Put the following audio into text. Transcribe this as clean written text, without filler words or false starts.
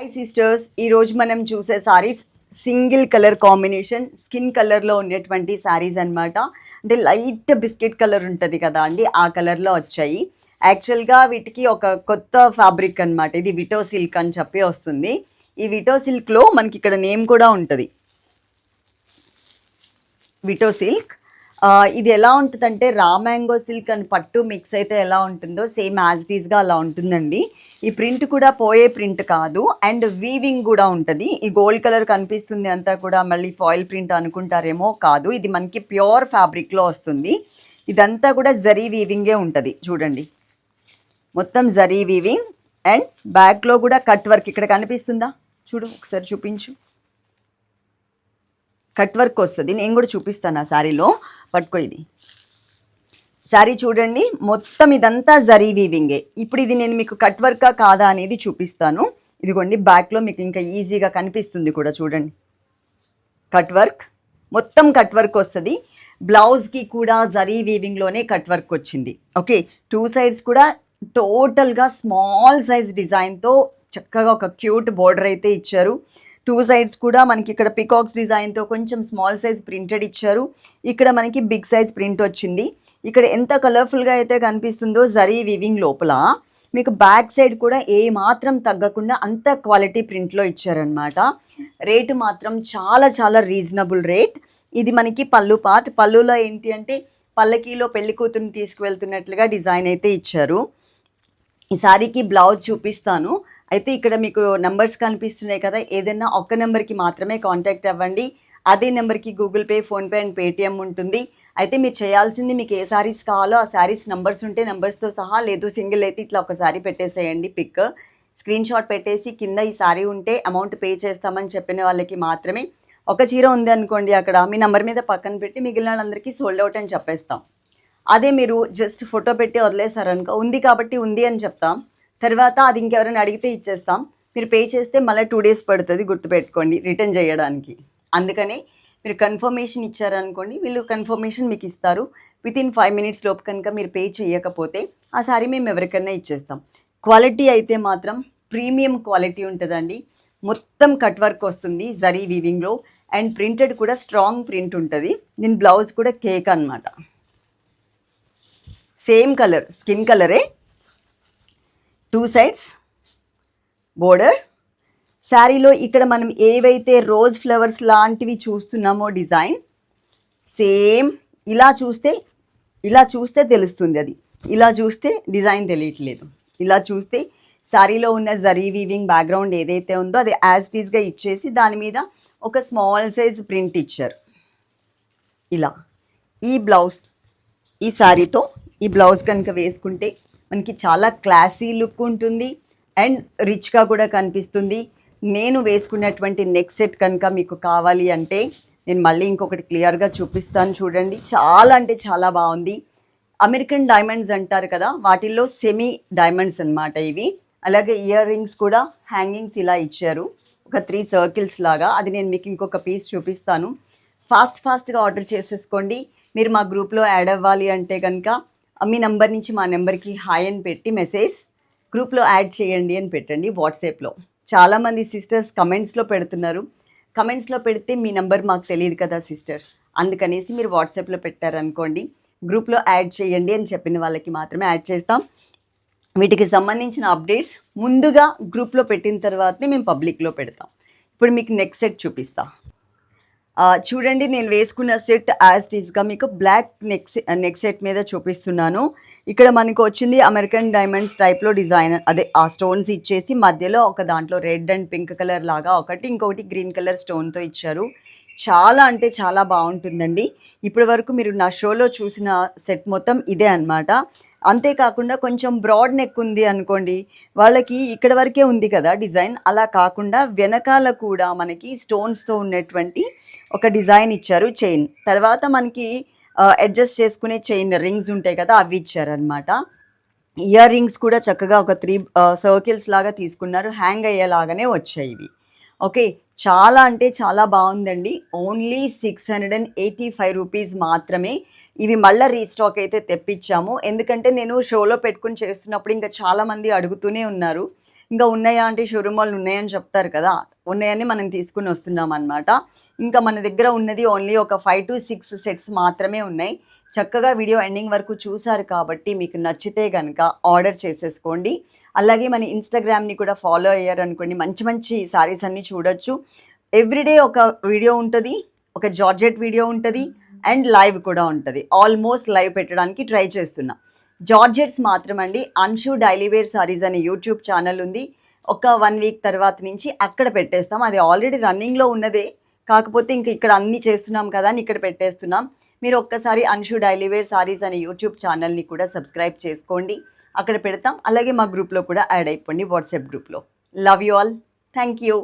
Hi sisters, ఈరోజు మనం చూసే saris single colour combination skin కలర్లో ఉండేటువంటి సారీస్ అనమాట. అంటే లైట్ బిస్కెట్ కలర్ ఉంటుంది కదా అండి, ఆ కలర్లో వచ్చాయి. యాక్చువల్గా వీటికి ఒక కొత్త ఫ్యాబ్రిక్ అనమాట. ఇది విటో సిల్క్ అని చెప్పి వస్తుంది. ఈ విటో సిల్క్లో మనకి ఇక్కడ నేమ్ కూడా ఉంటుంది, విటో సిల్క్. ఇది ఎలా ఉంటుందంటే రా మ్యాంగో సిల్క్ అండ్ పట్టు మిక్స్ అయితే ఎలా ఉంటుందో సేమ్ యాజ్ ఇట్ ఈస్గా అలా ఉంటుందండి. ఈ ప్రింట్ కూడా పోయే ప్రింట్ కాదు, అండ్ వీవింగ్ కూడా ఉంటుంది. ఈ గోల్డ్ కలర్ కనిపిస్తుంది అంతా కూడా మళ్ళీ ఫాయిల్ ప్రింట్ అనుకుంటారేమో, కాదు, ఇది మనకి ప్యూర్ ఫ్యాబ్రిక్లో వస్తుంది. ఇదంతా కూడా జరీ వీవింగే ఉంటుంది. చూడండి, మొత్తం జరీ వీవింగ్. అండ్ బ్యాక్లో కూడా కట్ వర్క్ ఇక్కడ కనిపిస్తుందా, చూడు ఒకసారి చూపించు. కట్ వర్క్ వస్తుంది, నేను కూడా చూపిస్తాను ఆ శారీలో. పట్టుకో, ఇది శారీ చూడండి, మొత్తం ఇదంతా జరీ వీవింగే. ఇప్పుడు ఇది నేను మీకు కట్ వర్కా కాదా అనేది చూపిస్తాను. ఇదిగోండి, బ్యాక్లో మీకు ఇంకా ఈజీగా కనిపిస్తుంది కూడా, చూడండి. కట్ వర్క్, మొత్తం కట్ వర్క్ వస్తుంది. బ్లౌజ్కి కూడా జరీ వీవింగ్లోనే కట్ వర్క్ వచ్చింది. ఓకే, టూ సైడ్స్ కూడా టోటల్గా స్మాల్ సైజ్ డిజైన్తో చక్కగా ఒక క్యూట్ బోర్డర్ అయితే ఇచ్చారు. టూ సైడ్స్ కూడా మనకి ఇక్కడ పికాక్స్ డిజైన్తో కొంచెం స్మాల్ సైజ్ ప్రింటెడ్ ఇచ్చారు. ఇక్కడ మనకి బిగ్ సైజ్ ప్రింట్ వచ్చింది. ఇక్కడ ఎంత కలర్ఫుల్గా అయితే కనిపిస్తుందో జరీ వీవింగ్ లోపల మీకు బ్యాక్ సైడ్ కూడా ఏ మాత్రం తగ్గకుండా అంత క్వాలిటీ ప్రింట్లో ఇచ్చారనమాట. రేటు మాత్రం చాలా చాలా రీజనబుల్ రేట్. ఇది మనకి పళ్ళు పార్ట్. పళ్ళులో ఏంటి అంటే పల్లకీలో పెళ్లి కూతురుని తీసుకువెళ్తున్నట్లుగా డిజైన్ అయితే ఇచ్చారు. ఈ శారీకి బ్లౌజ్ చూపిస్తాను. అయితే ఇక్కడ మీకు నెంబర్స్ కనిపిస్తున్నాయి కదా, ఏదైనా ఒక్క నెంబర్కి మాత్రమే కాంటాక్ట్ అవ్వండి. అదే నెంబర్కి Google pay, PhonePe and Paytm ఉంటుంది. అయితే మీరు చేయాల్సింది, మీకు ఏ శారీస్ కావాలో ఆ శారీస్ నెంబర్స్ ఉంటే నెంబర్స్తో సహా, లేదు సింగిల్ అయితే ఇట్లా ఒక శారీ పెట్టేసేయండి. పిక్ స్క్రీన్ షాట్ పెట్టేసి కింద ఈ శారీ ఉంటే అమౌంట్ పే చేస్తామని చెప్పిన వాళ్ళకి మాత్రమే. ఒక చీర ఉంది అనుకోండి, అక్కడ మీ నెంబర్ మీద పక్కన పెట్టి మిగిలిన వాళ్ళందరికీ సోల్డ్ అవుట్ అని చెప్పేస్తాం. అదే మీరు జస్ట్ ఫోటో పెట్టి వదిలేసారనుకో, ఉంది కాబట్టి ఉంది అని చెప్తాం. తర్వాత అది ఇంకెవరైనా అడిగితే ఇచ్చేస్తాం. మీరు పే చేస్తే మళ్ళీ 2 days పడుతుంది, గుర్తుపెట్టుకోండి, రిటర్న్ చేయడానికి. అందుకని మీరు కన్ఫర్మేషన్ ఇచ్చారనుకోండి, వీళ్ళు కన్ఫర్మేషన్ మీకు ఇస్తారు. వితిన్ 5 minutes లోపు కనుక మీరు పే చేయకపోతే ఆ సారీ మేము ఎవరికైనా ఇచ్చేస్తాం. క్వాలిటీ అయితే మాత్రం ప్రీమియం క్వాలిటీ ఉంటుందండి. మొత్తం కట్ వర్క్ వస్తుంది జరీ వీవింగ్లో, అండ్ ప్రింటెడ్ కూడా స్ట్రాంగ్ ప్రింట్ ఉంటుంది. దీని బ్లౌజ్ కూడా కేక్ అనమాట. సేమ్ కలర్, స్కిన్ కలరే, టూ సైడ్స్ బోర్డర్. శారీలో ఇక్కడ మనం ఏవైతే రోజ్ ఫ్లవర్స్ లాంటివి చూస్తున్నామో డిజైన్, సేమ్ ఇలా చూస్తే తెలుస్తుంది. అది ఇలా చూస్తే డిజైన్ తెలియట్లేదు. ఇలా చూస్తే శారీలో ఉన్న జరీ వీవింగ్ బ్యాక్గ్రౌండ్ ఏదైతే ఉందో అది యాజ్ ఇట్ ఈస్గా ఇచ్చేసి దాని మీద ఒక స్మాల్ సైజ్ ప్రింట్ ఇచ్చారు. ఇలా ఈ బ్లౌజ్, ఈ శారీతో ఈ బ్లౌజ్ కనుక వేసుకుంటే మనకి చాలా క్లాసీ లుక్ ఉంటుంది అండ్ రిచ్గా కూడా కనిపిస్తుంది. నేను వేసుకున్నటువంటి నెక్ సెట్ కనుక మీకు కావాలి అంటే నేను మళ్ళీ ఇంకొకటి క్లియర్గా చూపిస్తాను. చూడండి, చాలా అంటే చాలా బాగుంది. అమెరికన్ డైమండ్స్ అంటారు కదా, వాటిల్లో సెమీ డైమండ్స్ అనమాట ఇవి. అలాగే ఇయర్ రింగ్స్ కూడా హ్యాంగింగ్స్ ఇలా ఇచ్చారు, ఒక 3 circles లాగా. అది నేను మీకు ఇంకొక పీస్ చూపిస్తాను. ఫాస్ట్గా ఆర్డర్ చేసేసుకోండి. మీరు మా గ్రూప్లో యాడ్ అవ్వాలి అంటే కనుక మీ నెంబర్ నుంచి మా నెంబర్కి హాయ్ అని పెట్టి మెసేజ్ గ్రూప్లో యాడ్ చేయండి అని పెట్టండి వాట్సాప్లో. చాలామంది సిస్టర్స్ కమెంట్స్లో పెడుతున్నారు. కమెంట్స్లో పెడితే మీ నెంబర్ మాకు తెలియదు కదా సిస్టర్, అందుకనేసి మీరు వాట్సాప్లో పెట్టారనుకోండి, గ్రూప్లో యాడ్ చేయండి అని చెప్పిన వాళ్ళకి మాత్రమే యాడ్ చేస్తాం. వీటికి సంబంధించిన అప్డేట్స్ ముందుగా గ్రూప్లో పెట్టిన తర్వాతనే మేము పబ్లిక్లో పెడతాం. ఇప్పుడు మీకు నెక్ సెట్ చూపిస్తా. చూడండి, నేను వేసుకున్న సెట్ యాజ్ టీస్గా మీకు బ్లాక్ నెక్ సెట్ మీద చూపిస్తున్నాను. ఇక్కడ మనకు వచ్చింది అమెరికన్ డైమండ్స్ టైప్లో డిజైన్, అదే ఆ స్టోన్స్ ఇచ్చేసి మధ్యలో ఒక దాంట్లో రెడ్ అండ్ పింక్ కలర్ లాగా ఒకటి, ఇంకొకటి గ్రీన్ కలర్ స్టోన్తో ఇచ్చారు. చాలా అంటే చాలా బాగుంటుందండి. ఇప్పటి వరకు మీరు నా షోలో చూసిన సెట్ మొత్తం ఇదే అనమాట. అంతేకాకుండా కొంచెం బ్రాడ్ నెక్ ఉంది అనుకోండి, వాళ్ళకి ఇక్కడ వరకే ఉంది కదా డిజైన్, అలా కాకుండా వెనకాల కూడా మనకి స్టోన్స్తో ఉన్నటువంటి ఒక డిజైన్ ఇచ్చారు. చైన్ తర్వాత మనకి అడ్జస్ట్ చేసుకునే చైన్ రింగ్స్ ఉంటాయి కదా, అవి ఇచ్చారనమాట. ఇయర్ రింగ్స్ కూడా చక్కగా ఒక 3 circles లాగా తీసుకున్నారు, హ్యాంగ్ అయ్యేలాగానే వచ్చాయి ఇవి. ఓకే. చాలా అంటే చాలా బావుందండి. ఓన్లీ 685 రూపీస్ మాత్రమే. ఇవి మళ్ళా రీస్టాక్ అయితే తెప్పిచ్చాము. ఎందుకంటే నేను షోలో పెట్టుకొని చేస్తున్నప్పుడు ఇంకా చాలామంది అడుగుతూనే ఉన్నారు. ఇంకా ఉన్నాయా అంటే షోరూమ్ వాళ్ళు ఉన్నాయని చెప్తారు కదా! ఉన్నాయని మనం తీసుకొని వస్తున్నామనమాట. ఇంకా మన దగ్గర ఉన్నది ఓన్లీ ఒక 5-6 సెట్స్ మాత్రమే ఉన్నాయి. చక్కగా వీడియో ఎండింగ్ వరకు చూసారు కాబట్టి మీకు నచ్చితే గనక ఆర్డర్ చేసేసుకోండి. అలాగే మన ఇన్‌స్టాగ్రామ్‌ని కూడా ఫాలో అయ్యారనుకోండి మంచి మంచి శారీస్ అన్నీ చూడొచ్చు. ఎవ్రీడే ఒక వీడియో ఉంటది. ఒక జార్జెట్ వీడియో ఉంటది. అండ్ లైవ్ కూడా ఉంటది. ఆల్మోస్ట్ లైవ్ పెట్టడానికి ట్రై చేస్తున్నా. జార్జెట్స్ మాత్రమండి అన్షు డైలీ వేర్ శారీస్ అనే యూట్యూబ్ ఛానల్ ఉంది. ఒక 1 వీక్ తర్వాత నుంచి అక్కడ పెట్టేస్తాం. అది ఆల్రెడీ రన్నింగ్‌లో ఉన్నదే. కాకపోతే ఇంక ఇక్కడ అన్నీ చేస్తున్నాం కదా అని ఇక్కడ పెట్టేస్తున్నాం. మీరు ఒక్కసారి అన్షు డైలీ వేర్ శారీస్ అనే యూట్యూబ్ ఛానల్‌ని కూడా సబ్స్క్రైబ్ చేసుకోండి. అక్కడ పెడతాం. అలాగే మా గ్రూప్‌లో కూడా యాడ్ అయిపోండి వాట్సాప్ గ్రూప్‌లో. Love you all. Thank you.